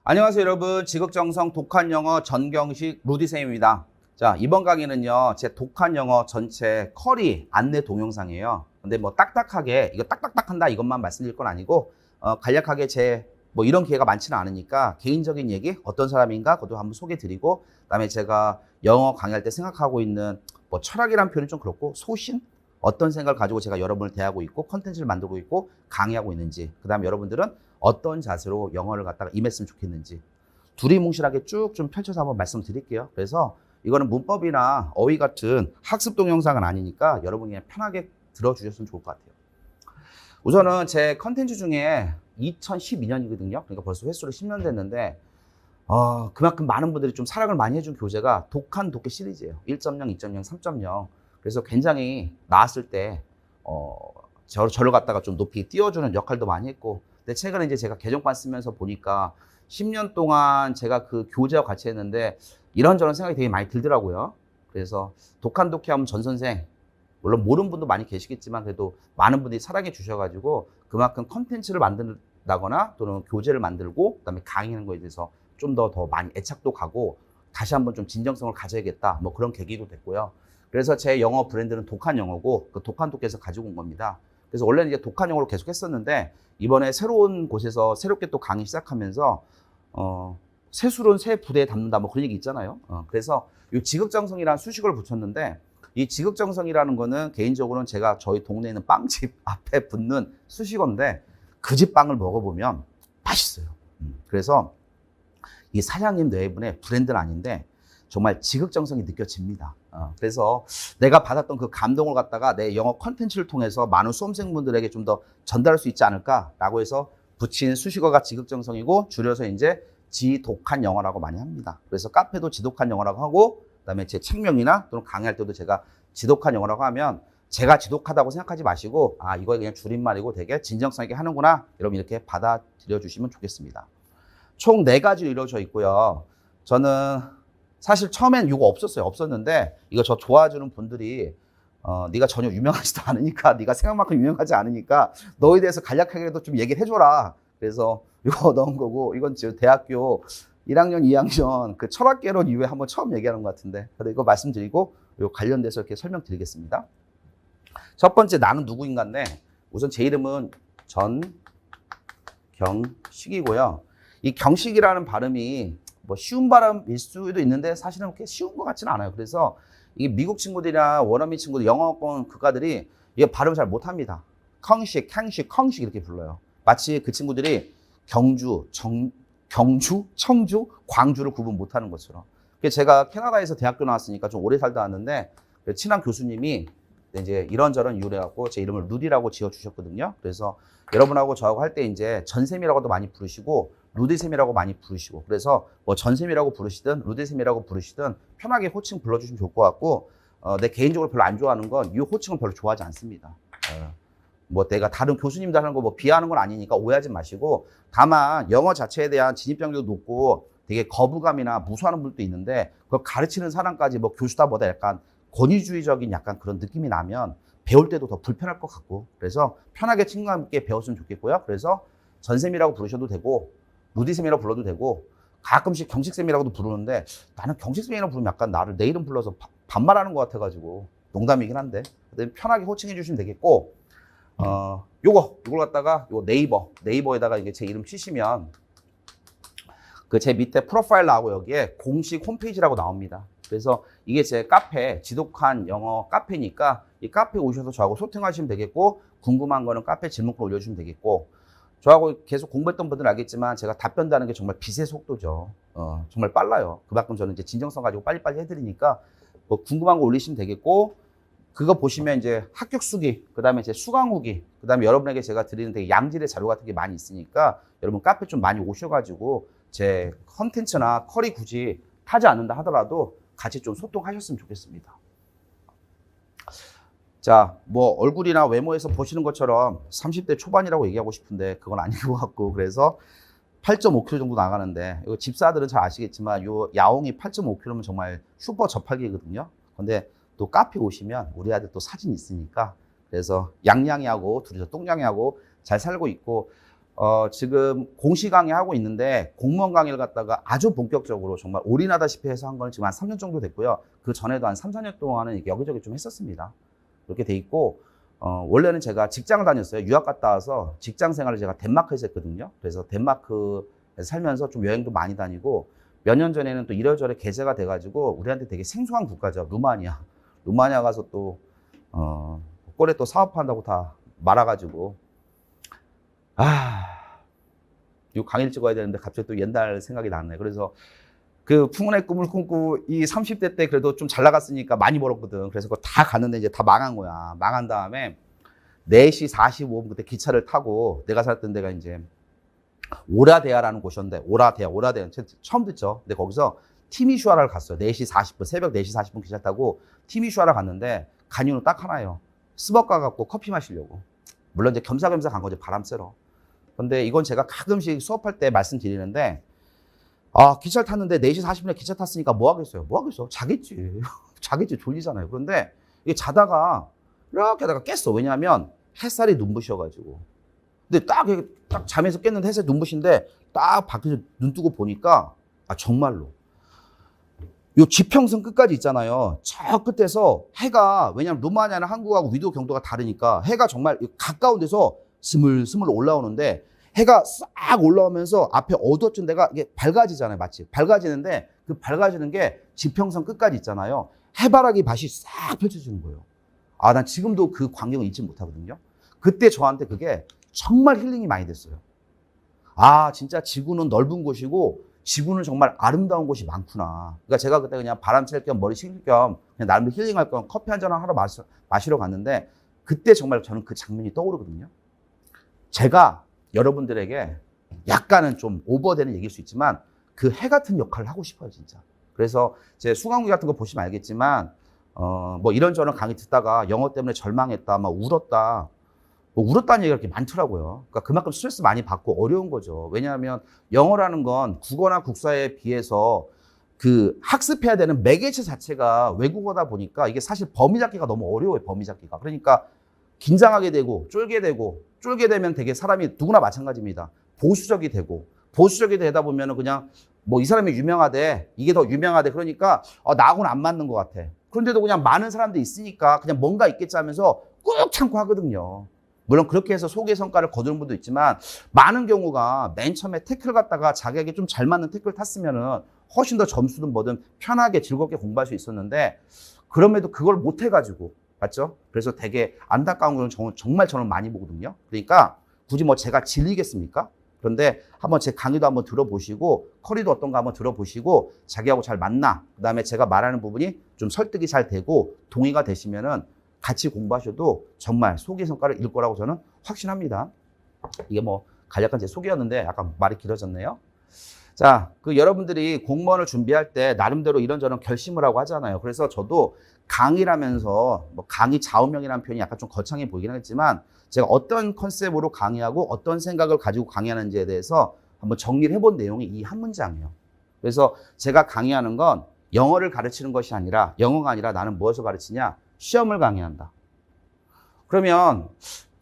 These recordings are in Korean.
안녕하세요 여러분, 지극정성 독한 영어 전경식 루디쌤입니다. 자, 이번 강의는요 제 독한 영어 전체 커리 안내 동영상이에요. 근데 뭐 딱딱하게 이거 딱딱딱 한다 이것만 말씀드릴 건 아니고 간략하게 제 뭐 이런 기회가 많지는 않으니까 개인적인 얘기 어떤 사람인가 그것도 한번 소개 드리고, 그다음에 제가 영어 강의할 때 생각하고 있는 뭐 철학이란 표현이 좀 그렇고 소신, 어떤 생각을 가지고 제가 여러분을 대하고 있고 컨텐츠를 만들고 있고 강의하고 있는지, 그다음에 여러분들은 어떤 자세로 영어를 갖다가 임했으면 좋겠는지 두리뭉실하게 쭉 좀 펼쳐서 한번 말씀드릴게요. 그래서 이거는 문법이나 어휘 같은 학습 동영상은 아니니까 여러분이 그냥 편하게 들어주셨으면 좋을 것 같아요. 우선은 제 컨텐츠 중에 2012년이거든요. 그러니까 벌써 횟수로 10년 됐는데 그만큼 많은 분들이 좀 사랑을 많이 해준 교재가 독한 독해 시리즈예요. 1.0, 2.0, 3.0. 그래서 굉장히 나왔을 때 저를 갖다가 좀 높이 띄워주는 역할도 많이 했고, 근데 최근에 이제 제가 개정판 쓰면서 보니까 10년 동안 제가 그 교재와 같이 했는데 이런저런 생각이 되게 많이 들더라고요. 그래서 독한 독해하면 전 선생, 물론 모르는 분도 많이 계시겠지만 그래도 많은 분들이 사랑해 주셔가지고 그만큼 컨텐츠를 만든다거나 또는 교재를 만들고 그다음에 강의하는 거에 대해서 좀 더 많이 애착도 가고 다시 한번 좀 진정성을 가져야겠다, 뭐 그런 계기도 됐고요. 그래서 제 영어 브랜드는 독한 영어고 그 독한 독해에서 가지고 온 겁니다. 그래서 원래는 이제 독한 영어로 계속 했었는데 이번에 새로운 곳에서 새롭게 또 강의 시작하면서 새 술은 새 부대에 담는다, 뭐 그런 얘기 있잖아요. 그래서 이 지극정성이라는 수식어를 붙였는데, 이 지극정성이라는 거는 개인적으로는 제가 저희 동네에 있는 빵집 앞에 붙는 수식어인데 그 집 빵을 먹어보면 맛있어요. 그래서 이 사장님 내분의 브랜드는 아닌데 정말 지극정성이 느껴집니다. 그래서 내가 받았던 그 감동을 갖다가 내 영어 컨텐츠를 통해서 많은 수험생분들에게 좀 더 전달할 수 있지 않을까라고 해서 붙인 수식어가 지극정성이고, 줄여서 이제 지독한 영어라고 많이 합니다. 그래서 카페도 지독한 영어라고 하고, 그다음에 제 책명이나 또는 강의할 때도 제가 지독한 영어라고 하면 제가 지독하다고 생각하지 마시고 이거 그냥 줄임말이고 되게 진정성 있게 하는구나, 여러분 이렇게 받아들여 주시면 좋겠습니다. 총 4가지로 이루어져 있고요. 저는 사실 처음엔 이거 없었는데 이거 저 좋아해주는 분들이 네가 전혀 유명하지도 않으니까, 네가 생각만큼 유명하지 않으니까 너에 대해서 간략하게라도 좀 얘기를 해줘라. 그래서 이거 넣은 거고, 이건 지금 대학교 1학년, 2학년 그 철학개론 이후에 한번 처음 얘기하는 것 같은데, 그래도 이거 말씀드리고 요 관련돼서 이렇게 설명드리겠습니다. 첫 번째, 나는 누구인가인데 우선 제 이름은 전경식이고요. 이 경식이라는 발음이 뭐 쉬운 발음일 수도 있는데 사실은 그렇게 쉬운 것 같지는 않아요. 그래서 이게 미국 친구들이나 원어민 친구들, 영어권 국가들이 이게 발음을 잘 못합니다. 컹식, 캥식, 컹식 이렇게 불러요. 마치 그 친구들이 경주, 청주, 광주를 구분 못하는 것처럼. 그래서 제가 캐나다에서 대학교 나왔으니까 좀 오래 살다 왔는데 친한 교수님이 이제 이런저런 이유를 해갖고 제 이름을 루디라고 지어주셨거든요. 그래서 여러분하고 저하고 할 때 이제 전쌤이라고도 많이 부르시고 루디쌤이라고 많이 부르시고, 그래서 뭐 전쌤이라고 부르시든 루디쌤이라고 부르시든 편하게 호칭 불러주시면 좋을 것 같고, 내 개인적으로 별로 안 좋아하는 건 이 호칭을 별로 좋아하지 않습니다. 뭐 내가 다른 교수님들 하는 거 뭐 비하하는 건 아니니까 오해하지 마시고, 다만 영어 자체에 대한 진입장벽도 높고 되게 거부감이나 무서워하는 분들도 있는데 그걸 가르치는 사람까지 뭐 교수다 보다 약간 권위주의적인 약간 그런 느낌이 나면 배울 때도 더 불편할 것 같고, 그래서 편하게 친구와 함께 배웠으면 좋겠고요. 그래서 전쌤이라고 부르셔도 되고 루디쌤이라고 불러도 되고, 가끔씩 경식쌤이라고도 부르는데 나는 경식쌤이라고 부르면 약간 나를 내 이름 불러서 반말하는 것 같아가지고 농담이긴 한데 편하게 호칭해 주시면 되겠고, 이걸 갖다가 네이버에다가 이게 제 이름 치시면 그 제 밑에 프로파일 나오고 여기에 공식 홈페이지라고 나옵니다. 그래서 이게 제 카페, 지독한 영어 카페니까 이 카페에 오셔서 저하고 소통하시면 되겠고, 궁금한 거는 카페 질문글 올려주시면 되겠고, 저하고 계속 공부했던 분들은 알겠지만 제가 답변하는 게 정말 빛의 속도죠. 정말 빨라요. 그만큼 저는 이제 진정성 가지고 빨리빨리 해드리니까 뭐 궁금한 거 올리시면 되겠고, 그거 보시면 이제 합격 수기, 그 다음에 이제 수강 후기, 그 다음에 여러분에게 제가 드리는 되게 양질의 자료 같은 게 많이 있으니까 여러분 카페 좀 많이 오셔가지고 제 컨텐츠나 컬이 굳이 타지 않는다 하더라도 같이 좀 소통하셨으면 좋겠습니다. 자, 뭐 얼굴이나 외모에서 보시는 것처럼 30대 초반이라고 얘기하고 싶은데 그건 아닌 것 같고, 그래서 8.5kg 정도 나가는데, 이거 집사들은 잘 아시겠지만 요 야옹이 8.5kg면 정말 슈퍼 저팔계거든요. 근데 또 카페 오시면 우리 아들 또 사진 있으니까, 그래서 양양이하고 둘이서 똥양이하고 잘 살고 있고, 지금 공시 강의하고 있는데 공무원 강의를 갖다가 아주 본격적으로 정말 올인하다시피 해서 한 건 지금 한 3년 정도 됐고요. 그 전에도 한 3, 4년 동안은 여기저기 좀 했었습니다. 그렇게 돼 있고, 원래는 제가 직장을 다녔어요. 유학 갔다 와서 직장 생활을 제가 덴마크에서 했거든요. 그래서 덴마크에서 살면서 좀 여행도 많이 다니고, 몇 년 전에는 또 이래저래 계제가 돼가지고, 우리한테 되게 생소한 국가죠. 루마니아. 루마니아 가서 또, 꼴에 또 사업한다고 다 말아가지고, 이거 강의를 찍어야 되는데 갑자기 또 옛날 생각이 나네. 그래서 그 풍운의 꿈을 꿈꾸 이 30대 때 그래도 좀 잘 나갔으니까 많이 벌었거든. 그래서 그거 다 갔는데 이제 다 망한 거야. 망한 다음에 4시 45분 그때 기차를 타고 내가 살던 데가 이제 오라데아라는 곳이었는데 오라데아 처음 듣죠. 근데 거기서 티미슈아라를 갔어요. 4시 40분 새벽 4시 40분 기차 타고 티미슈아라 갔는데 간 이유는 딱 하나예요. 스벅가 갖고 커피 마시려고. 물론 이제 겸사겸사 간 거죠. 바람 쐬러. 근데 이건 제가 가끔씩 수업할 때 말씀드리는데 기차를 탔는데 4시 40분에 기차 탔으니까 뭐 하겠어요? 뭐 하겠어? 자겠지. 자겠지. 졸리잖아요. 그런데 이게 자다가 이렇게 하다가 깼어. 왜냐하면 햇살이 눈부셔가지고. 근데 딱 잠에서 깼는데 햇살이 눈부신데 딱 밖에서 눈 뜨고 보니까 정말로 요 지평선 끝까지 있잖아요. 저 끝에서 해가 왜냐하면 루마니아는 한국하고 위도 경도가 다르니까 해가 정말 가까운 데서 스물스물 올라오는데 해가 싹 올라오면서 앞에 어두웠던 데가 이게 밝아지잖아요. 마치 밝아지는데 그 밝아지는 게 지평선 끝까지 있잖아요. 해바라기 밭이 싹 펼쳐지는 거예요. 난 지금도 그 광경을 잊지 못하거든요. 그때 저한테 그게 정말 힐링이 많이 됐어요. 진짜 지구는 넓은 곳이고 지구는 정말 아름다운 곳이 많구나. 그러니까 제가 그때 그냥 바람 쐴 겸 머리 식힐 겸 그냥 나름대로 힐링할 겸 커피 한 잔을 하러 마시러 갔는데 그때 정말 저는 그 장면이 떠오르거든요. 제가 여러분들에게 약간은 좀 오버되는 얘기일 수 있지만 그 해 같은 역할을 하고 싶어요, 진짜. 그래서 제 수강기 같은 거 보시면 알겠지만 뭐 이런저런 강의 듣다가 영어 때문에 절망했다, 막 울었다. 뭐 울었다는 얘기가 이렇게 많더라고요. 그러니까 그만큼 스트레스 많이 받고 어려운 거죠. 왜냐하면 영어라는 건 국어나 국사에 비해서 그 학습해야 되는 매개체 자체가 외국어다 보니까 이게 사실 범위 잡기가 너무 어려워요, 범위 잡기가. 그러니까 긴장하게 되고 쫄게 되면 되게 사람이 누구나 마찬가지입니다. 보수적이 되다 보면은 그냥 뭐 이 사람이 유명하대, 이게 더 유명하대. 그러니까 나하고는 안 맞는 것 같아. 그런데도 그냥 많은 사람들이 있으니까 그냥 뭔가 있겠지 하면서 꾹 참고 하거든요. 물론 그렇게 해서 소개 성과를 거두는 분도 있지만 많은 경우가 맨 처음에 태클 갔다가 자기에게 좀 잘 맞는 태클 탔으면은 훨씬 더 점수든 뭐든 편하게 즐겁게 공부할 수 있었는데 그럼에도 그걸 못 해가지고 맞죠? 그래서 되게 안타까운 건 정말 저는 많이 보거든요. 그러니까 굳이 뭐 제가 질리겠습니까? 그런데 한번 제 강의도 한번 들어보시고 커리도 어떤가 한번 들어보시고 자기하고 잘 맞나? 그다음에 제가 말하는 부분이 좀 설득이 잘 되고 동의가 되시면은 같이 공부하셔도 정말 소개 성과를 읽을 거라고 저는 확신합니다. 이게 뭐 간략한 제 소개였는데 약간 말이 길어졌네요. 자, 여러분들이 공무원을 준비할 때 나름대로 이런저런 결심을 하고 하잖아요. 그래서 저도 강의라면서 뭐 강의 좌우명이라는 표현이 약간 좀 거창해 보이긴 하겠지만 제가 어떤 컨셉으로 강의하고 어떤 생각을 가지고 강의하는지에 대해서 한번 정리를 해본 내용이 이 한 문장이에요. 그래서 제가 강의하는 건 영어를 가르치는 것이 아니라 영어가 아니라 나는 무엇을 가르치냐? 시험을 강의한다. 그러면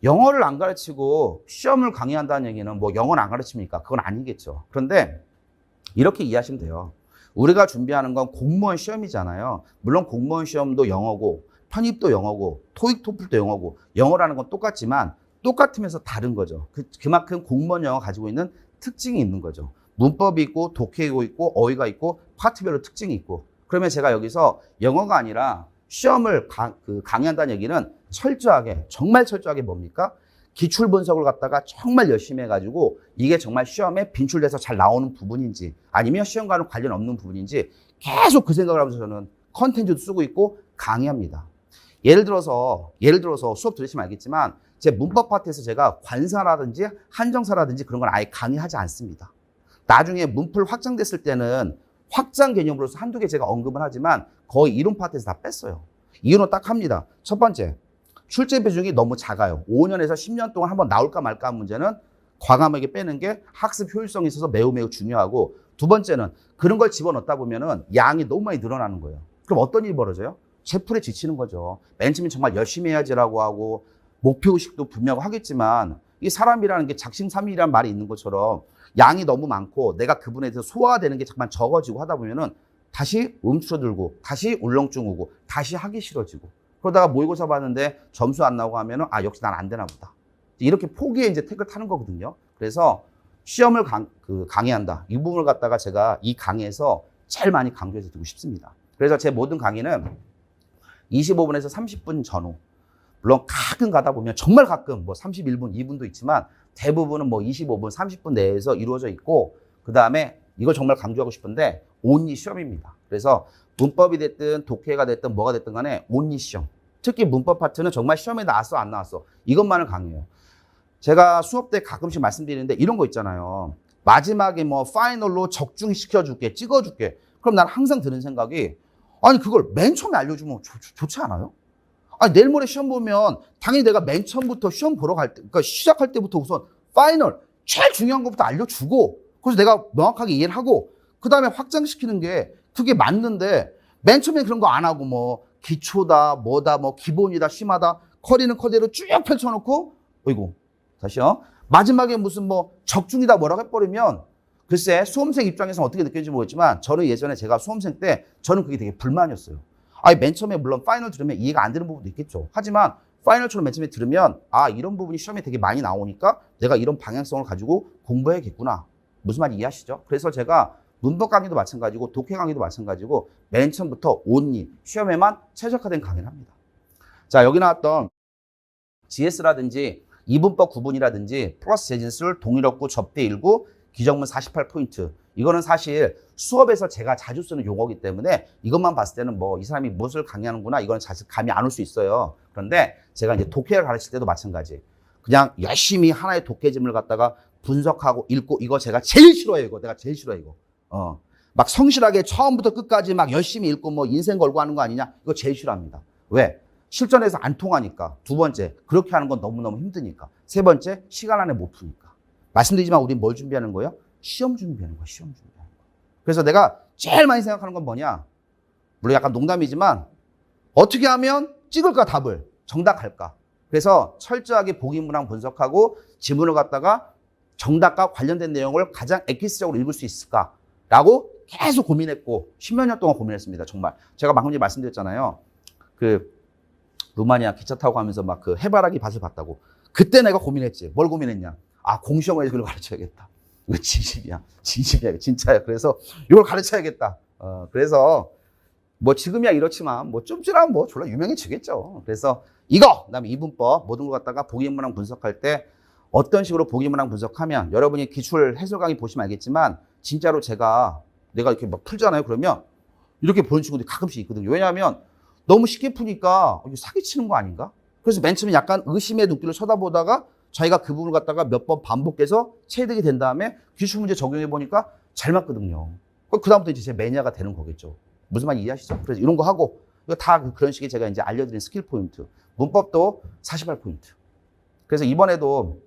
영어를 안 가르치고 시험을 강의한다는 얘기는 뭐 영어를 안 가르칩니까? 그건 아니겠죠. 그런데 이렇게 이해하시면 돼요. 우리가 준비하는 건 공무원 시험이잖아요. 물론 공무원 시험도 영어고 편입도 영어고 토익 토플도 영어고 영어라는 건 똑같지만 똑같으면서 다른 거죠. 그만큼 공무원 영어 가지고 있는 특징이 있는 거죠. 문법이 있고 독해가 있고 어휘가 있고 파트별로 특징이 있고 그러면 제가 여기서 영어가 아니라 시험을 강의한다는 얘기는 철저하게 정말 철저하게 뭡니까? 기출 분석을 갖다가 정말 열심히 해가지고 이게 정말 시험에 빈출돼서 잘 나오는 부분인지 아니면 시험과는 관련 없는 부분인지 계속 그 생각을 하면서 저는 컨텐츠도 쓰고 있고 강의합니다. 예를 들어서 수업 들으시면 알겠지만 제 문법 파트에서 제가 관사라든지 한정사라든지 그런 건 아예 강의하지 않습니다. 나중에 문풀 확장됐을 때는 확장 개념으로서 한두 개 제가 언급을 하지만 거의 이론 파트에서 다 뺐어요. 이유는 딱 합니다. 첫 번째, 출제 비중이 너무 작아요. 5년에서 10년 동안 한번 나올까 말까 한 문제는 과감하게 빼는 게 학습 효율성이 있어서 매우 중요하고 두 번째는 그런 걸 집어넣다 보면은 양이 너무 많이 늘어나는 거예요. 그럼 어떤 일이 벌어져요? 제풀에 지치는 거죠. 맨 처음에 정말 열심히 해야지라고 하고 목표의식도 분명하고 하겠지만 이 사람이라는 게 작심삼일이라는 말이 있는 것처럼 양이 너무 많고 내가 그분에 대해서 소화가 되는 게 잠깐 적어지고 하다 보면은 다시 움츠러들고 다시 울렁증 오고 다시 하기 싫어지고 그러다가 모의고사 봤는데 점수 안 나오고 하면은 아 역시 난 안 되나 보다. 이렇게 포기에 이제 택을 타는 거거든요. 그래서 시험을 강의한다. 이 부분을 갖다가 제가 이 강의에서 제일 많이 강조해서 드리고 싶습니다. 그래서 제 모든 강의는 25분에서 30분 전후. 물론 가끔 가다 보면 정말 가끔 뭐 31분, 2분도 있지만 대부분은 뭐 25분, 30분 내에서 이루어져 있고 그 다음에 이걸 정말 강조하고 싶은데 온리 시험입니다. 그래서 문법이 됐든 독해가 됐든 뭐가 됐든 간에 온리 시험. 특히 문법 파트는 정말 시험에 나왔어 안 나왔어 이것만을 강의해요. 제가 수업 때 가끔씩 말씀드리는데 이런 거 있잖아요. 마지막에 뭐 파이널로 적중시켜줄게, 찍어줄게. 그럼 난 항상 드는 생각이 아니 그걸 맨 처음에 알려주면 좋지 않아요? 아니 내일 모레 시험 보면 당연히 내가 맨 처음부터 시험 보러 갈 때, 그러니까 시작할 때부터 우선 파이널 제일 중요한 것부터 알려주고 그래서 내가 명확하게 이해를 하고 그 다음에 확장시키는 게 그게 맞는데 맨 처음에 그런 거 안 하고 뭐 기초다 뭐다 뭐 기본이다 심하다 커리는 커리로 쭉 펼쳐놓고 어이구 다시요 마지막에 무슨 뭐 적중이다 뭐라고 해버리면 글쎄 수험생 입장에서는 어떻게 느껴질지 모르겠지만 저는 예전에 제가 수험생 때 저는 그게 되게 불만이었어요. 아니 맨 처음에 물론 파이널 들으면 이해가 안 되는 부분도 있겠죠. 하지만 파이널처럼 맨 처음에 들으면 아 이런 부분이 시험에 되게 많이 나오니까 내가 이런 방향성을 가지고 공부해야겠구나. 무슨 말인지 이해하시죠? 그래서 제가 문법 강의도 마찬가지고 독해 강의도 마찬가지고 맨 처음부터 온리 시험에만 최적화된 강의를 합니다. 자 여기 나왔던 GS라든지 이분법 구분이라든지 플러스 제진술 동일없고 접대 일구 기정문 48포인트 이거는 사실 수업에서 제가 자주 쓰는 용어이기 때문에 이것만 봤을 때는 뭐 이 사람이 무엇을 강의하는구나 이건 사실 감이 안 올 수 있어요. 그런데 제가 이제 독해를 가르칠 때도 마찬가지 그냥 열심히 하나의 독해집을 갖다가 분석하고 읽고 이거 제가 제일 싫어해요. 이거 내가 제일 싫어해 이거. 막 성실하게 처음부터 끝까지 막 열심히 읽고 뭐 인생 걸고 하는 거 아니냐 이거 제일 싫어합니다. 왜? 실전에서 안 통하니까. 두 번째, 그렇게 하는 건 너무너무 힘드니까. 세 번째, 시간 안에 못 푸니까. 말씀드리지만 우린 뭘 준비하는 거예요? 시험 준비하는 거야, 시험 준비하는 거. 그래서 내가 제일 많이 생각하는 건 뭐냐? 물론 약간 농담이지만 어떻게 하면 찍을까 답을 정답할까? 그래서 철저하게 보기문항 분석하고 지문을 갖다가 정답과 관련된 내용을 가장 엑기스적으로 읽을 수 있을까라고 계속 고민했고 10몇 년 동안 고민했습니다. 정말. 제가 방금 전에 말씀드렸잖아요. 루마니아 기차 타고 가면서 막 그 해바라기 밭을 봤다고. 그때 내가 고민했지. 뭘 고민했냐? 아, 공시영어에서 그걸 가르쳐야겠다. 이거 진심이야. 진심이야. 진짜야. 그래서 이걸 가르쳐야겠다. 그래서 뭐 지금이야 이렇지만 뭐 좀 지나면 뭐 졸라 유명해지겠죠. 그래서 이거, 그다음에 이분법 모든 걸 갖다가 보기문항 분석할 때 어떤 식으로 보기문항 분석하면 여러분이 기출 해설 강의 보시면 알겠지만 진짜로 내가 이렇게 막 풀잖아요. 그러면 이렇게 보는 친구들이 가끔씩 있거든요. 왜냐하면 너무 쉽게 푸니까 이거 사기치는 거 아닌가? 그래서 맨 처음에 약간 의심의 눈길로 쳐다보다가 자기가 그 부분을 갖다가 몇 번 반복해서 체득이 된 다음에 기출문제 적용해 보니까 잘 맞거든요. 그 다음부터 이제 제 매니아가 되는 거겠죠. 무슨 말인지 이해하시죠? 그래서 이런 거 하고 이거 다 그런 식의 제가 이제 알려드린 스킬 포인트. 문법도 48포인트. 그래서 이번에도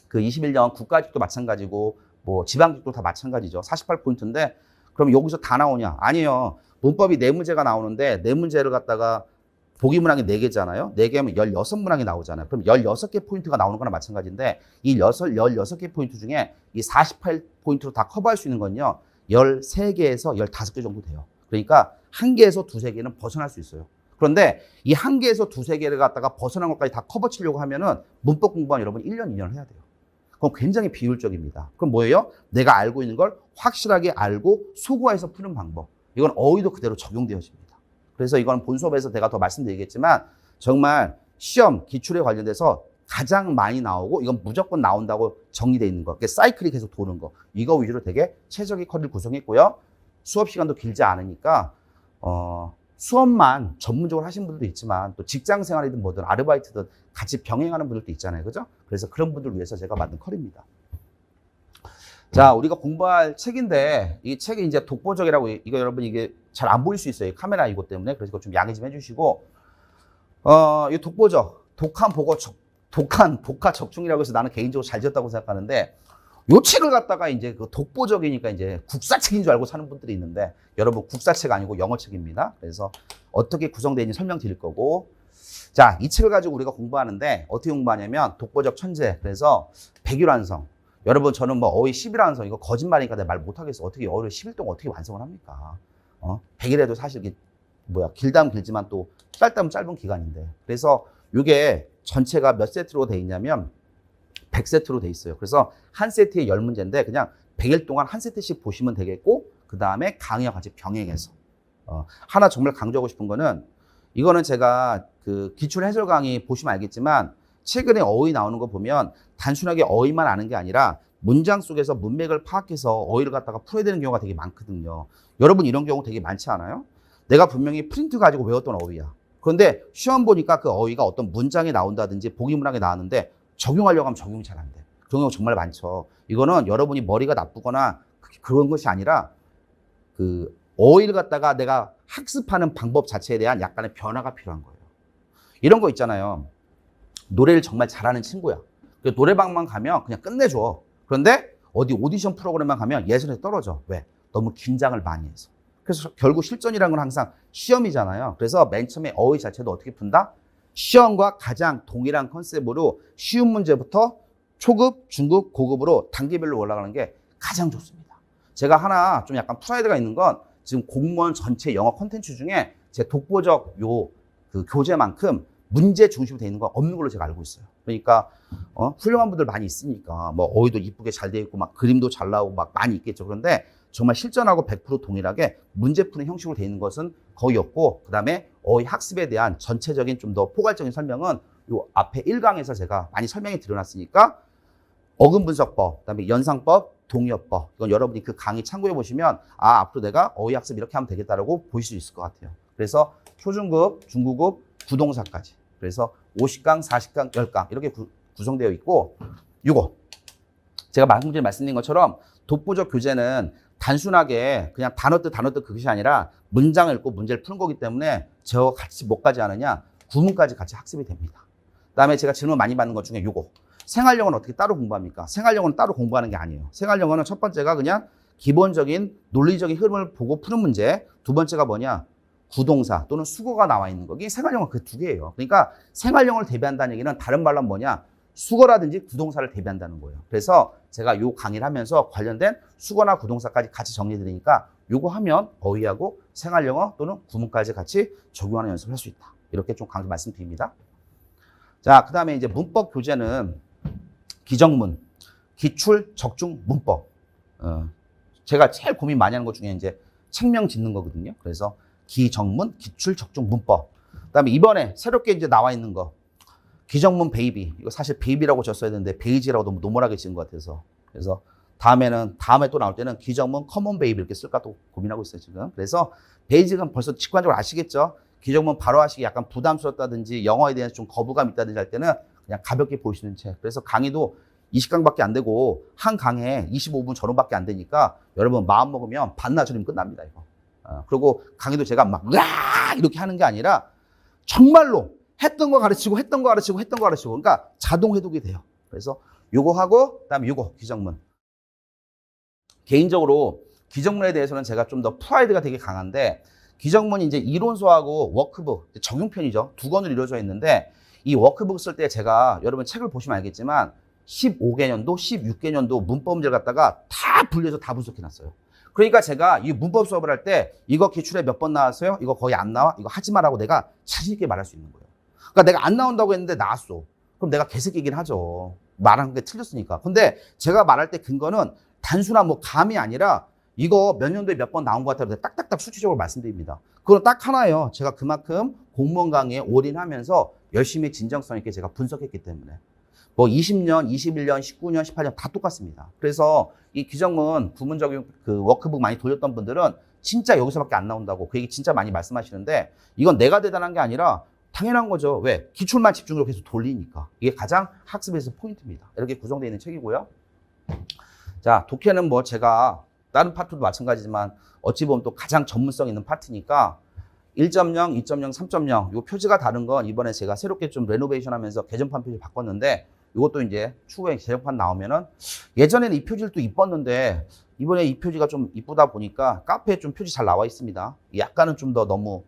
그 21년 국가직도 마찬가지고 뭐 지방직도 다 마찬가지죠. 48포인트인데 그럼 여기서 다 나오냐? 아니에요. 문법이 4문제가 나오는데 4문제를 갖다가 보기문항이 4개잖아요. 4개면 16문항이 나오잖아요. 그럼 16개 포인트가 나오는 거나 마찬가지인데 이 16개 포인트 중에 이 48포인트로 다 커버할 수 있는 건요. 13개에서 15개 정도 돼요. 그러니까 1개에서 2-3개는 벗어날 수 있어요. 그런데 이 1개에서 2-3개를 갖다가 벗어난 것까지 다 커버 치려고 하면은 문법 공부한 여러분 1년, 2년을 해야 돼요. 그럼 굉장히 비효율적입니다. 그럼 뭐예요? 내가 알고 있는 걸 확실하게 알고 소구해서 푸는 방법. 이건 어휘도 그대로 적용되어집니다. 그래서 이건 본 수업에서 제가 더 말씀드리겠지만 정말 시험, 기출에 관련돼서 가장 많이 나오고 이건 무조건 나온다고 정리되어 있는 거. 사이클이 계속 도는 거. 이거 위주로 되게 최적의 커리를 구성했고요. 수업 시간도 길지 않으니까 수업만 전문적으로 하시는 분들도 있지만 또 직장 생활이든 뭐든 아르바이트든 같이 병행하는 분들도 있잖아요. 그죠? 그래서 그런 분들을 위해서 제가 만든 커리입니다. 자, 우리가 공부할 책인데 이 책이 이제 독보적이라고 이거 여러분 이게 잘 안 보일 수 있어요. 카메라 이거 때문에. 그래서 이거 좀 양해 좀 해주시고 이 독보적, 독한 복화 적중이라고 해서 나는 개인적으로 잘 지었다고 생각하는데 요 책을 갖다가 이제 그 독보적이니까 이제 국사책인 줄 알고 사는 분들이 있는데 여러분 국사책 아니고 영어책입니다. 그래서 어떻게 구성되어 있는지 설명드릴 거고 자, 이 책을 가지고 우리가 공부하는데 어떻게 공부하냐면 독보적 천재. 그래서 백일완성. 여러분 저는 뭐 어휘 10일완성 이거 거짓말이니까 내가 말 못하겠어. 어떻게 어휘를 10일 동안 어떻게 완성을 합니까? 100일에도 사실 이게 길다면 길지만 또 짧다면 짧은 기간인데. 그래서 이게 전체가 몇 세트로 돼 있냐면 100세트로 돼 있어요. 그래서 한 세트에 10문제인데 그냥 100일 동안 한 세트씩 보시면 되겠고 그 다음에 강의와 같이 병행해서 하나 정말 강조하고 싶은 거는 이거는 제가 그 기출 해설 강의 보시면 알겠지만 최근에 어휘 나오는 거 보면 단순하게 어휘만 아는 게 아니라 문장 속에서 문맥을 파악해서 어휘를 갖다가 풀어야 되는 경우가 되게 많거든요. 여러분 이런 경우 되게 많지 않아요? 내가 분명히 프린트 가지고 외웠던 어휘야. 그런데 시험 보니까 그 어휘가 어떤 문장에 나온다든지 보기문학에 나왔는데 적용하려고 하면 적용이 잘 안 돼. 그런 경우 정말 많죠. 이거는 여러분이 머리가 나쁘거나 그런 것이 아니라 그 어휘를 갖다가 내가 학습하는 방법 자체에 대한 약간의 변화가 필요한 거예요. 이런 거 있잖아요. 노래를 정말 잘하는 친구야. 노래방만 가면 그냥 끝내줘. 그런데 어디 오디션 프로그램만 가면 예선에서 떨어져. 왜? 너무 긴장을 많이 해서. 그래서 결국 실전이라는 건 항상 시험이잖아요. 그래서 맨 처음에 어휘 자체도 어떻게 푼다? 시험과 가장 동일한 컨셉으로 쉬운 문제부터 초급, 중급, 고급으로 단계별로 올라가는 게 가장 좋습니다. 제가 하나 좀 약간 프라이드가 있는 건 지금 공무원 전체 영어 콘텐츠 중에 제 독보적 그 교재만큼 문제 중심으로 되어 있는 거 없는 걸로 제가 알고 있어요. 그러니까 훌륭한 분들 많이 있으니까 뭐 어휘도 이쁘게 잘 되어 있고 막 그림도 잘 나오고 막 많이 있겠죠. 그런데 정말 실전하고 100% 동일하게 문제 푸는 형식으로 되어 있는 것은 거의 없고 그다음에 어휘 학습에 대한 전체적인 좀 더 포괄적인 설명은 요 앞에 1강에서 제가 많이 설명이 드러났으니까 어근 분석법, 그다음에 연상법, 동의어법 이건 여러분이 그 강의 참고해 보시면 아 앞으로 내가 어휘 학습 이렇게 하면 되겠다라고 보실 수 있을 것 같아요. 그래서 초중급, 중고급, 구동사까지 그래서 50강, 40강, 10강 이렇게 구성되어 있고 이거 제가 방금 전에 말씀드린 것처럼 독보적 교재는 단순하게 그냥 단어 뜻 그것이 아니라 문장을 읽고 문제를 푸는 거기 때문에 저와 같이 뭐까지 하느냐 구문까지 같이 학습이 됩니다. 그다음에 제가 질문 많이 받는 것 중에 요거 생활영어는 어떻게 따로 공부합니까? 생활영어는 따로 공부하는 게 아니에요. 생활영어는 첫 번째가 그냥 기본적인 논리적인 흐름을 보고 푸는 문제. 두 번째가 뭐냐? 구동사 또는 수거가 나와 있는 거. 이게 생활영어 그 두 개예요. 그러니까 생활영어를 대비한다는 얘기는 다른 말로 하면 뭐냐? 수거라든지 구동사를 대비한다는 거예요. 그래서 제가 요 강의를 하면서 관련된 수거나 구동사까지 같이 정리해 드리니까 요거 하면 어휘하고 생활영어 또는 구문까지 같이 적용하는 연습을 할 수 있다. 이렇게 좀 강조 말씀드립니다. 자, 그 다음에 이제 문법 교재는 기정문, 기출, 적중, 문법. 제가 제일 고민 많이 하는 것 중에 이제 책명 짓는 거거든요. 그래서 기정문, 기출, 적중, 문법. 그 다음에 이번에 새롭게 이제 나와 있는 거. 기정문 베이비. 이거 사실 베이비라고 줬어야 되는데 베이지라고 너무 노멀하게 지은 것 같아서. 그래서 다음에 또 나올 때는 기정문 커먼 베이비 이렇게 쓸까 또 고민하고 있어요, 지금. 그래서 베이직은 벌써 직관적으로 아시겠죠? 기정문 바로 하시기 약간 부담스럽다든지 영어에 대해서 좀 거부감 있다든지 할 때는 그냥 가볍게 보시는 책. 그래서 강의도 20강밖에 안 되고 한 강에 25분 전후밖에 안 되니까 여러분 마음 먹으면 반나절이면 끝납니다, 이거. 그리고 강의도 제가 막 으아! 이렇게 하는 게 아니라 정말로 했던 거 가르치고 그러니까 자동 해독이 돼요. 그래서 요거 하고 그다음에 요거 기정문. 개인적으로 기정문에 대해서는 제가 좀 더 프라이드가 되게 강한데 기정문이 이제 이론서하고 워크북, 적용편이죠. 두 권으로 이루어져 있는데 이 워크북 쓸 때 제가 여러분 책을 보시면 알겠지만 15개년도, 16개년도 문법 문제를 갖다가 다 분리해서 다 분석해 놨어요. 그러니까 제가 이 문법 수업을 할 때 이거 기출에 몇 번 나왔어요? 이거 거의 안 나와? 이거 하지 마라고 내가 자신 있게 말할 수 있는 거예요. 그러니까 내가 안 나온다고 했는데 나왔어. 그럼 내가 개새끼긴 하죠. 말한 게 틀렸으니까. 근데 제가 말할 때 근거는 단순한 뭐 감이 아니라 이거 몇 년도에 몇 번 나온 것 같아요. 딱딱딱 수치적으로 말씀드립니다. 그건 딱 하나예요. 제가 그만큼 공무원 강의에 올인하면서 열심히 진정성 있게 제가 분석했기 때문에. 뭐 20년, 21년, 19년, 18년 다 똑같습니다. 그래서 이 기정문 구문적인 그 워크북 많이 돌렸던 분들은 진짜 여기서밖에 안 나온다고 그 얘기 진짜 많이 말씀하시는데 이건 내가 대단한 게 아니라 당연한 거죠. 왜? 기출만 집중적으로 계속 돌리니까. 이게 가장 학습에서 포인트입니다. 이렇게 구성되어 있는 책이고요. 자, 독해는 뭐 제가 다른 파트도 마찬가지지만 어찌 보면 또 가장 전문성 있는 파트니까 1.0, 2.0, 3.0 요 표지가 다른 건 이번에 제가 새롭게 좀 레노베이션 하면서 개정판 표지 바꿨는데 이것도 이제 추후에 개정판 나오면은 예전에는 이 표지를 또 이뻤는데 이번에 이 표지가 좀 이쁘다 보니까 카페에 좀 표지 잘 나와 있습니다. 약간은 좀 더 너무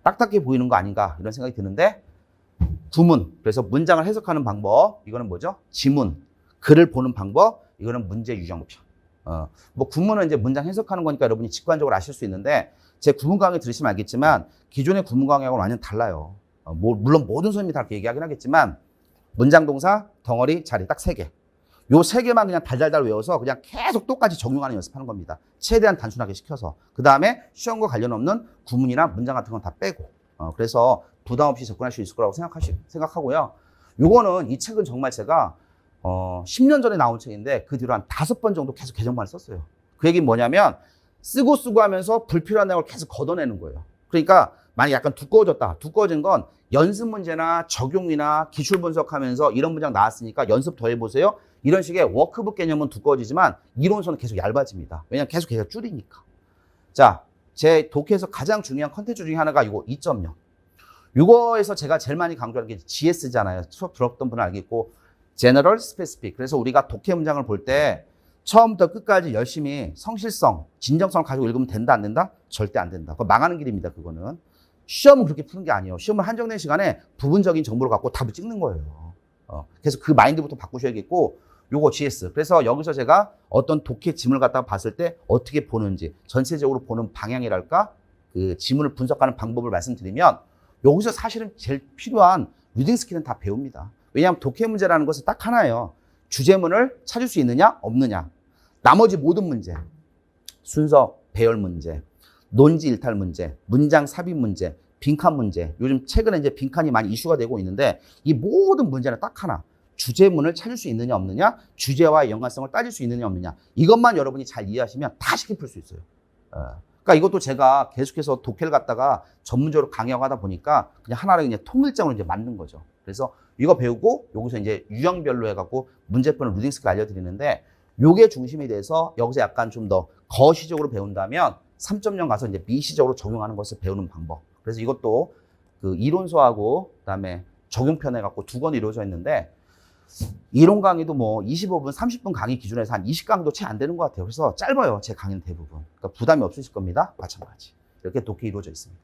딱딱해 보이는 거 아닌가 이런 생각이 드는데 구문, 그래서 문장을 해석하는 방법, 이거는 뭐죠? 지문, 글을 보는 방법, 이거는 문제 유형편. 뭐 구문은 이제 문장 해석하는 거니까 여러분이 직관적으로 아실 수 있는데 제 구문 강의 들으시면 알겠지만 기존의 구문 강의하고는 완전 달라요. 물론 모든 선생님이 다 그렇게 얘기하긴 하겠지만 문장, 동사, 덩어리, 자리 딱 3개. 요 3개만 그냥 달달달 외워서 그냥 계속 똑같이 적용하는 연습하는 겁니다. 최대한 단순하게 시켜서. 그 다음에 시험과 관련 없는 구문이나 문장 같은 건 다 빼고. 그래서 부담 없이 접근할 수 있을 거라고 생각하고요. 요거는 이 책은 정말 제가 10년 전에 나온 책인데 그 뒤로 한 5번 정도 계속 개정판을 썼어요. 그 얘기는 뭐냐면 쓰고 하면서 불필요한 내용을 계속 걷어내는 거예요. 그러니까 만약 약간 두꺼워졌다. 두꺼워진 건 연습 문제나 적용이나 기출 분석하면서 이런 문장 나왔으니까 연습 더 해보세요. 이런 식의 워크북 개념은 두꺼워지지만 이론서는 계속 얇아집니다. 왜냐하면 계속 줄이니까. 자, 제 독해에서 가장 중요한 컨텐츠 중에 하나가 이거 2.0. 이거에서 제가 제일 많이 강조하는 게 GS잖아요. 수업 들었던 분은 알겠고 General Specific. 그래서 우리가 독해 문장을 볼 때 처음부터 끝까지 열심히 성실성, 진정성을 가지고 읽으면 된다, 안 된다? 절대 안 된다. 그거 망하는 길입니다, 그거는. 시험은 그렇게 푸는 게 아니에요. 시험은 한정된 시간에 부분적인 정보를 갖고 답을 찍는 거예요. 그래서 그 마인드부터 바꾸셔야겠고, 요거 GS. 그래서 여기서 제가 어떤 독해 지문을 갖다가 봤을 때 어떻게 보는지, 전체적으로 보는 방향이랄까? 그 지문을 분석하는 방법을 말씀드리면, 여기서 사실은 제일 필요한 리딩 스킬은 다 배웁니다. 왜냐하면 독해 문제라는 것은 딱 하나예요. 주제문을 찾을 수 있느냐, 없느냐. 나머지 모든 문제, 순서, 배열 문제, 논지 일탈 문제, 문장 삽입 문제, 빈칸 문제. 요즘 최근에 이제 빈칸이 많이 이슈가 되고 있는데 이 모든 문제는 딱 하나. 주제문을 찾을 수 있느냐, 없느냐, 주제와의 연관성을 따질 수 있느냐, 없느냐. 이것만 여러분이 잘 이해하시면 다 쉽게 풀 수 있어요. 그러니까 이것도 제가 계속해서 독해를 갖다가 전문적으로 강의하고 하다 보니까 그냥 하나를 그냥 통일장으로 이제 만든 거죠. 그래서 이거 배우고 여기서 이제 유형별로 해갖고 문제풀이는 리딩 스킬 알려드리는데 요게 중심이 돼서 여기서 약간 좀 더 거시적으로 배운다면 3.0 가서 이제 미시적으로 적용하는 것을 배우는 방법. 그래서 이것도 그 이론서하고 그다음에 적용편 해갖고 2권 이루어져 있는데 이론 강의도 뭐 25분, 30분 강의 기준에서 한 20강도 채 안 되는 것 같아요. 그래서 짧아요. 제 강의는 대부분. 그러니까 부담이 없으실 겁니다. 마찬가지. 이렇게 독해 이루어져 있습니다.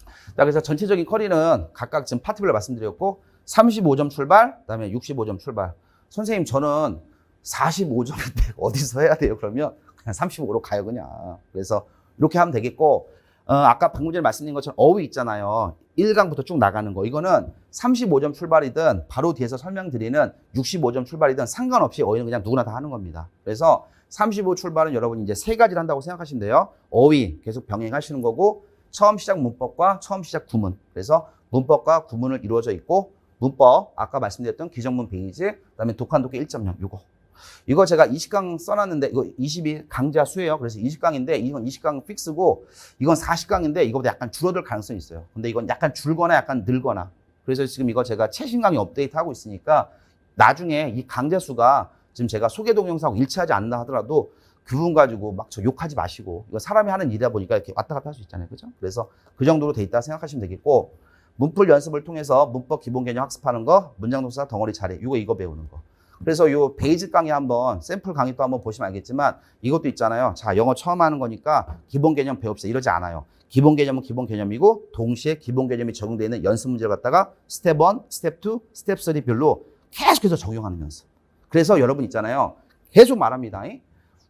자, 그래서 전체적인 커리는 각각 지금 파트별로 말씀드렸고 35점 출발, 그다음에 65점 출발. 선생님 저는 45점인데 어디서 해야 돼요? 그러면 그냥 35로 가요 그냥. 그래서 이렇게 하면 되겠고 아까 방금 전에 말씀드린 것처럼 어휘 있잖아요. 1강부터 쭉 나가는 거. 이거는 35점 출발이든 바로 뒤에서 설명드리는 65점 출발이든 상관없이 어휘는 그냥 누구나 다 하는 겁니다. 그래서 35 출발은 여러분이 이제 3가지를 한다고 생각하시면 돼요. 어휘 계속 병행하시는 거고 처음 시작 문법과 처음 시작 구문. 그래서 문법과 구문을 이루어져 있고 문법 아까 말씀드렸던 기정문 페이지 그다음에 독한 독해 1.0 이거 제가 20강 써놨는데 이거 20일 강좌 수예요. 그래서 20강인데 이건 20강 픽스고 이건 40강인데 이거보다 약간 줄어들 가능성이 있어요. 근데 이건 약간 줄거나 약간 늘거나 그래서 지금 이거 제가 최신 강의 업데이트하고 있으니까 나중에 이 강좌 수가 지금 제가 소개 동영상하고 일치하지 않는다 하더라도 그 부분 가지고 막 저 욕하지 마시고 이거 사람이 하는 일이다 보니까 이렇게 왔다 갔다 할 수 있잖아요. 그죠? 그래서 그 정도로 돼 있다 생각하시면 되겠고 문풀 연습을 통해서 문법 기본 개념 학습하는 거, 문장 동사 덩어리 차례 이거 배우는 거. 그래서 요 베이직 강의 한번 샘플 강의 또 한번 보시면 알겠지만 이것도 있잖아요. 자, 영어 처음 하는 거니까 기본 개념 배웁시다. 이러지 않아요. 기본 개념은 기본 개념이고 동시에 기본 개념이 적용되어 있는 연습 문제를 갖다가 스텝 1, 스텝 2, 스텝 3 별로 계속해서 적용하는 연습. 그래서 여러분 있잖아요. 계속 말합니다.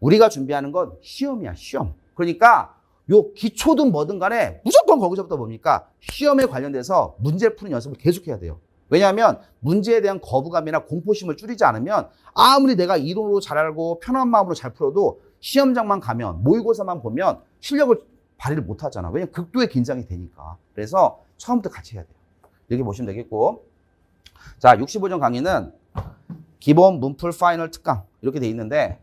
우리가 준비하는 건 시험이야, 시험. 그러니까 요 기초든 뭐든 간에 무조건 거기서부터 뭡니까? 시험에 관련돼서 문제 푸는 연습을 계속해야 돼요. 왜냐하면 문제에 대한 거부감이나 공포심을 줄이지 않으면 아무리 내가 이론으로 잘 알고 편한 마음으로 잘 풀어도 시험장만 가면 모의고사만 보면 실력을 발휘를 못 하잖아. 왜냐면 극도의 긴장이 되니까. 그래서 처음부터 같이 해야 돼요. 이렇게 보시면 되겠고. 자, 65점 강의는 기본 문풀 파이널 특강 이렇게 돼 있는데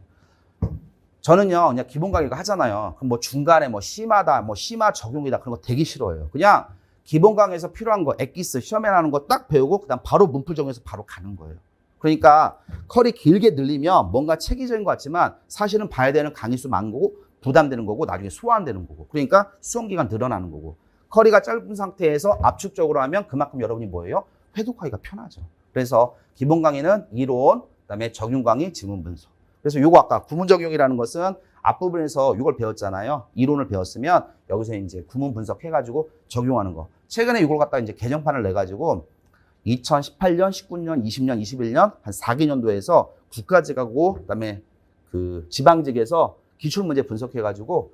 저는요 그냥 기본 강의가 하잖아요. 그럼 뭐 중간에 뭐 심하다, 뭐 심화 적용이다 그런 거 되게 싫어해요. 그냥 기본 강의에서 필요한 거, 엑기스, 시험에 나오는 거 딱 배우고 그다음 바로 문풀 적용해서 바로 가는 거예요. 그러니까 컬이 길게 늘리면 뭔가 체계적인 것 같지만 사실은 봐야 되는 강의 수 많은 거고 부담되는 거고 나중에 소화되는 거고 그러니까 수험 기간 늘어나는 거고 컬이가 짧은 상태에서 압축적으로 하면 그만큼 여러분이 뭐예요? 회독하기가 편하죠. 그래서 기본 강의는 이론, 그다음에 적용 강의, 지문 분석. 그래서 요거 아까 구문 적용이라는 것은 앞부분에서 이걸 배웠잖아요. 이론을 배웠으면 여기서 이제 구문 분석해가지고 적용하는 거. 최근에 이걸 갖다가 이제 개정판을 내가지고 2018년, 19년, 20년, 21년 한 4개년도에서 국가직하고 그다음에 그 지방직에서 기출문제 분석해가지고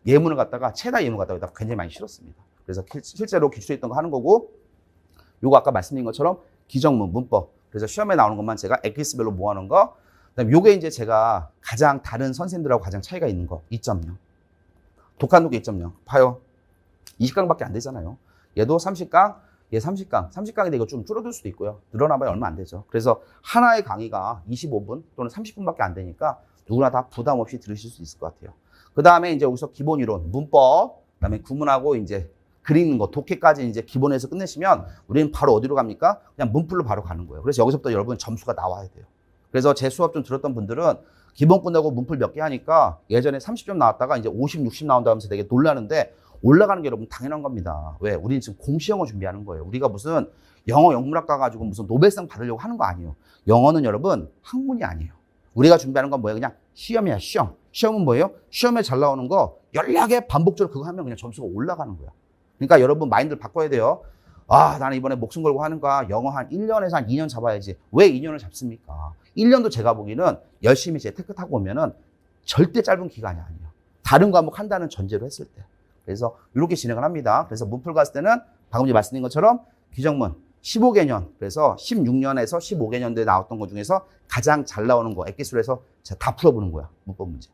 예문을 갖다가 최다 예문 갖다가 굉장히 많이 실었습니다. 그래서 실제로 기출했던 거 하는 거고, 요거 아까 말씀드린 것처럼 기정문, 문법. 그래서 시험에 나오는 것만 제가 엑기스별로 모아놓은 거. 그다음에 요게 이제 제가 가장 다른 선생님들하고 가장 차이가 있는 거 2.0. 독한 독해 2.0. 봐요. 20강밖에 안 되잖아요. 얘도 30강, 얘 30강. 30강인데 이거 좀 줄어들 수도 있고요. 늘어나봐야 얼마 안 되죠. 그래서 하나의 강의가 25분 또는 30분밖에 안 되니까 누구나 다 부담 없이 들으실 수 있을 것 같아요. 그 다음에 이제 여기서 기본 이론, 문법, 그 다음에 구문하고 이제 그리는 거, 독해까지 이제 기본에서 끝내시면 우리는 바로 어디로 갑니까? 그냥 문풀로 바로 가는 거예요. 그래서 여기서부터 여러분 점수가 나와야 돼요. 그래서 제 수업 좀 들었던 분들은 기본 끝나고 문풀 몇 개 하니까 예전에 30점 나왔다가 이제 50, 60 나온다 하면서 되게 놀라는데 올라가는 게 여러분 당연한 겁니다. 왜? 우리는 지금 공시영어 준비하는 거예요. 우리가 무슨 영어 영문학 가가지고 무슨 노벨상 받으려고 하는 거 아니에요. 영어는 여러분 학문이 아니에요. 우리가 준비하는 건 뭐예요? 그냥 시험이야, 시험. 시험은 뭐예요? 시험에 잘 나오는 거 연락에 반복적으로 그거 하면 그냥 점수가 올라가는 거야. 그러니까 여러분 마인드를 바꿔야 돼요. 아, 나는 이번에 목숨 걸고 하는 거야. 영어 한 1년에서 한 2년 잡아야지. 왜 2년을 잡습니까? 1년도 제가 보기에는 열심히 재테크 타고 오면은 절대 짧은 기간이 아니에요. 다른 과목 한다는 전제로 했을 때. 그래서 이렇게 진행을 합니다. 그래서 문풀 갔을 때는 방금 말씀드린 것처럼 기정문 15개년, 그래서 16년에서 15개년도에 나왔던 것 중에서 가장 잘 나오는 거, 엑기스로해서 제가 다 풀어보는 거야. 문법 문제.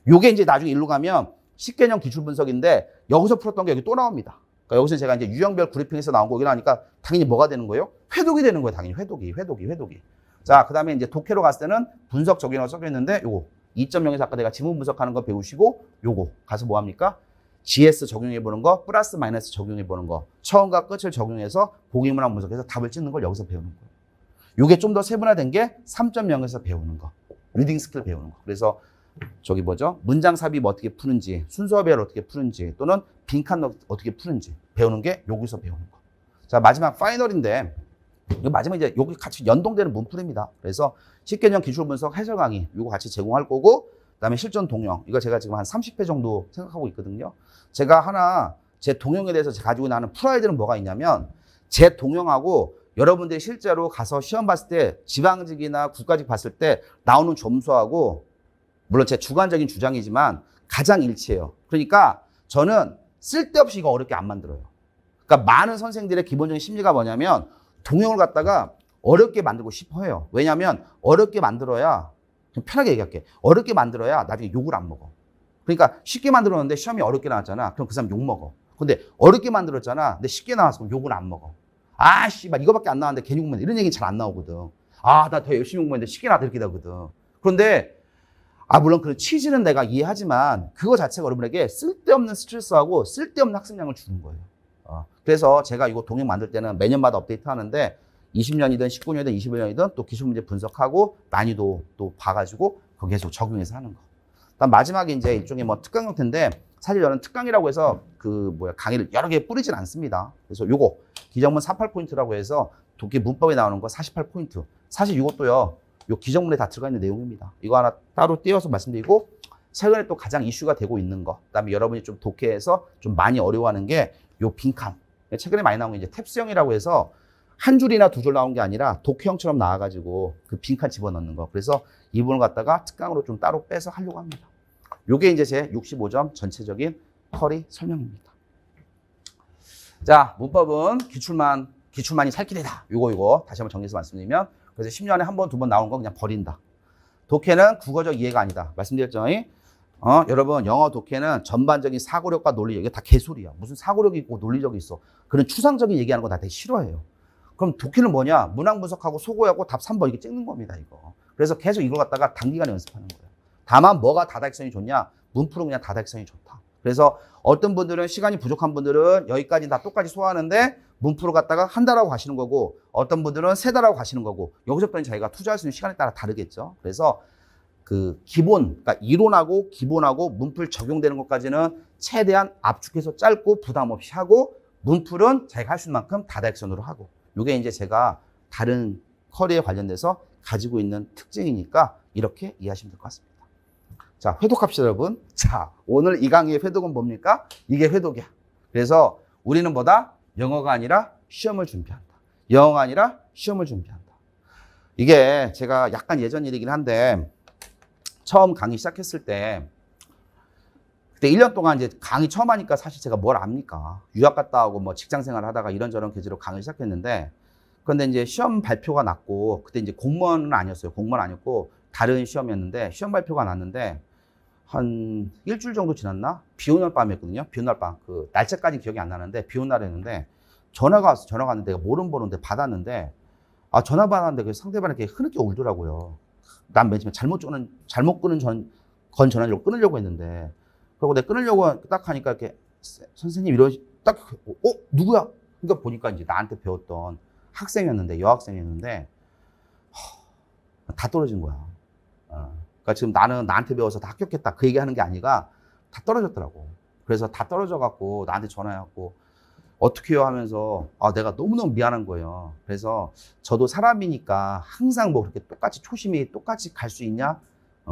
요게 이제 나중에 일로 가면 10개년 기출 분석인데 여기서 풀었던 게 여기 또 나옵니다. 그러니까 여기서 제가 이제 유형별 그래핑에서 나온 거긴 하니까 당연히 뭐가 되는 거예요? 회독이 되는 거예요. 당연히 회독이. 자, 그 다음에 이제 독해로 갔을 때는 분석 적용이라고 적혀 있는데 요거 2.0에서 아까 내가 지문 분석하는 거 배우시고 요거 가서 뭐 합니까? GS 적용해 보는 거, 플러스 마이너스 적용해 보는 거, 처음과 끝을 적용해서 보기문항 분석해서 답을 찍는 걸 여기서 배우는 거예요. 요게 좀 더 세분화된 게 3.0에서 배우는 거, 리딩 스킬 배우는 거. 그래서 저기 뭐죠? 문장 삽입 어떻게 푸는지, 순서별 어떻게 푸는지, 또는 빈칸 어떻게 푸는지 배우는 게 여기서 배우는 거. 자, 마지막 파이널인데 이거 마지막 이제 여기 같이 연동되는 문풀입니다. 그래서 10개년 기출 분석 해설 강의 이거 같이 제공할 거고, 그다음에 실전 동영 이거 제가 지금 한 30회 정도 생각하고 있거든요. 제가 하나 제 동영에 대해서 제가 가지고 나는 프라이드는 뭐가 있냐면 제 동영하고 여러분들이 실제로 가서 시험 봤을 때 지방직이나 국가직 봤을 때 나오는 점수하고 물론 제 주관적인 주장이지만 가장 일치해요. 그러니까 저는 쓸데없이 이거 어렵게 안 만들어요. 그러니까 많은 선생들의 기본적인 심리가 뭐냐면 동영을 갖다가 어렵게 만들고 싶어 해요. 왜냐하면 어렵게 만들어야, 좀 편하게 얘기할게. 어렵게 만들어야 나중에 욕을 안 먹어. 그러니까 쉽게 만들었는데 시험이 어렵게 나왔잖아. 그럼 그 사람 욕 먹어. 근데 어렵게 만들었잖아. 근데 쉽게 나왔어. 그럼 욕을 안 먹어. 아, 씨발, 이거밖에 안 나왔는데 괜히 욕먹는 이런 얘기는 잘 안 나오거든. 아, 나 더 열심히 욕먹는데 쉽게 나왔다 이렇게 나거든. 그런데 물론 그 취지는 내가 이해하지만 그거 자체가 여러분에게 쓸데없는 스트레스하고 쓸데없는 학습량을 주는 거예요. 그래서 제가 이거 동영 만들 때는 매년마다 업데이트 하는데 20년이든 19년이든 21년이든 또 기출 문제 분석하고 난이도 또 봐가지고 거기에서 적용해서 하는 거. 다음 마지막에 이제 일종의 뭐 특강 형태인데 사실 저는 특강이라고 해서 강의를 여러 개 뿌리진 않습니다. 그래서 요거 기정문 48포인트라고 해서 독해 문법에 나오는 거 48포인트. 사실 이것도요. 요 기정문에 다 들어가 있는 내용입니다. 이거 하나 따로 띄워서 말씀드리고, 최근에 또 가장 이슈가 되고 있는 거, 그다음에 여러분이 좀 독해에서 좀 많이 어려워하는 게 요 빈칸. 최근에 많이 나온 게 이제 탭스형이라고 해서 한 줄이나 두 줄 나온 게 아니라 독해형처럼 나와가지고 그 빈칸 집어넣는 거. 그래서 이 부분을 갖다가 특강으로 좀 따로 빼서 하려고 합니다. 요게 이제 제 65점 전체적인 커리 설명입니다. 자, 문법은 기출만이 살 길이다. 요거 다시 한번 정리해서 말씀드리면, 그래서 10년에 한 번, 두 번 나온 거 그냥 버린다. 독해는 국어적 이해가 아니다. 말씀드렸죠? 여러분, 영어 독해는 전반적인 사고력과 논리력, 이게 다 개소리야. 무슨 사고력이 있고 논리력이 있어. 그런 추상적인 얘기하는 거 다 되게 싫어해요. 그럼 독해는 뭐냐? 문항 분석하고 소고하고 답 3번 이렇게 찍는 겁니다, 이거. 그래서 계속 이걸 갖다가 단기간에 연습하는 거예요. 다만 뭐가 다다익선이 좋냐? 문풀은 그냥 다다익선이 좋다. 그래서 어떤 분들은 시간이 부족한 분들은 여기까지 다 똑같이 소화하는데 문풀을 갖다가 한 달하고 가시는 거고, 어떤 분들은 세 달하고 가시는 거고, 여기서부터는 자기가 투자할 수 있는 시간에 따라 다르겠죠. 그래서 그 그러니까 이론하고 기본하고 문풀 적용되는 것까지는 최대한 압축해서 짧고 부담 없이 하고, 문풀은 자기가 할 수 있는 만큼 다다익선으로 하고, 이게 이제 제가 다른 커리에 관련돼서 가지고 있는 특징이니까 이렇게 이해하시면 될 것 같습니다. 자, 회독합시다, 여러분. 자, 오늘 이 강의의 회독은 뭡니까? 이게 회독이야. 그래서 우리는 뭐다? 영어가 아니라 시험을 준비한다. 영어가 아니라 시험을 준비한다. 이게 제가 약간 예전 일이긴 한데 처음 강의 시작했을 때 그때 1년 동안 이제 강의 처음 하니까 사실 제가 뭘 압니까? 유학 갔다 오고 뭐 직장 생활 하다가 이런저런 계기로 강의 시작했는데 그런데 이제 시험 발표가 났고 그때 이제 공무원은 아니었어요. 공무원 아니었고 다른 시험이었는데 시험 발표가 났는데 한 일주일 정도 지났나? 비 오는 밤이었거든요. 비 오는 날 밤. 그 날짜까지 기억이 안 나는데 비 오는 날이었는데 전화가 왔어. 전화가 왔는데 내가 모르는 번호인데 받았는데 전화 받았는데 그 상대방이 이렇게 흐느껴 울더라고요. 난 맨 처음에 잘못 끊은 건 전화를 끊으려고 했는데 그리고 내가 끊으려고 딱 하니까 이렇게 선생님 이런 딱 누구야? 그러니까 보니까 이제 나한테 배웠던 학생이었는데 여학생이었는데 다 떨어진 거야. 그러니까 지금 나는 나한테 배워서 다 합격했다 그 얘기하는 게 아니라 다 떨어졌더라고. 그래서 다 떨어져 갖고 나한테 전화해갖고 어떻게 해요 하면서 내가 너무너무 미안한 거예요. 그래서 저도 사람이니까 항상 뭐 그렇게 똑같이 초심이 똑같이 갈 수 있냐?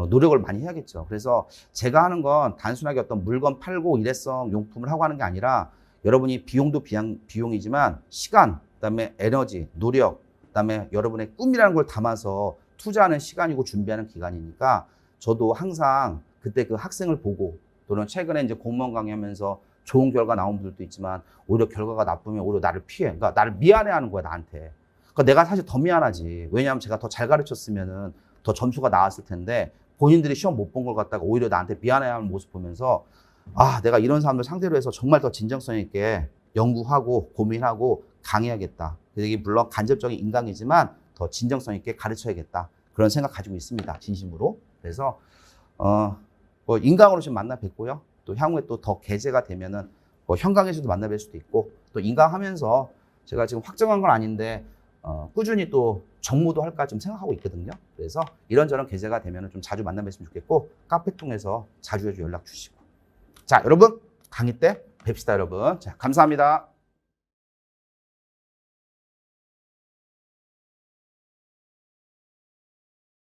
노력을 많이 해야겠죠. 그래서 제가 하는 건 단순하게 어떤 물건 팔고 일회성 용품을 하고 하는 게 아니라 여러분이 비용도 비용이지만 시간, 그다음에 에너지, 노력, 그다음에 여러분의 꿈이라는 걸 담아서 투자하는 시간이고 준비하는 기간이니까 저도 항상 그때 그 학생을 보고 또는 최근에 이제 공무원 강의하면서 좋은 결과 나온 분들도 있지만 오히려 결과가 나쁘면 오히려 나를 피해. 그러니까 나를 미안해하는 거야 나한테. 그러니까 내가 사실 더 미안하지. 왜냐하면 제가 더 잘 가르쳤으면은 더 점수가 나왔을 텐데 본인들이 시험 못 본 걸 갖다가 오히려 나한테 미안해하는 모습 보면서 내가 이런 사람들 상대로 해서 정말 더 진정성 있게 연구하고 고민하고 강의하겠다. 이게 물론 간접적인 인강이지만 더 진정성 있게 가르쳐야겠다. 그런 생각 가지고 있습니다. 진심으로. 그래서 뭐 인강으로 좀 만나 뵙고요. 또 향후에 또 더 개제가 되면은 뭐 현강에서도 만나 뵐 수도 있고 또 인강하면서 제가 지금 확정한 건 아닌데 꾸준히 또 정모도 할까 좀 생각하고 있거든요. 그래서 이런저런 개제가 되면은 좀 자주 만나 뵀으면 좋겠고 카페 통해서 자주 연락 주시고 자 여러분 강의 때 뵙시다 여러분. 자 감사합니다.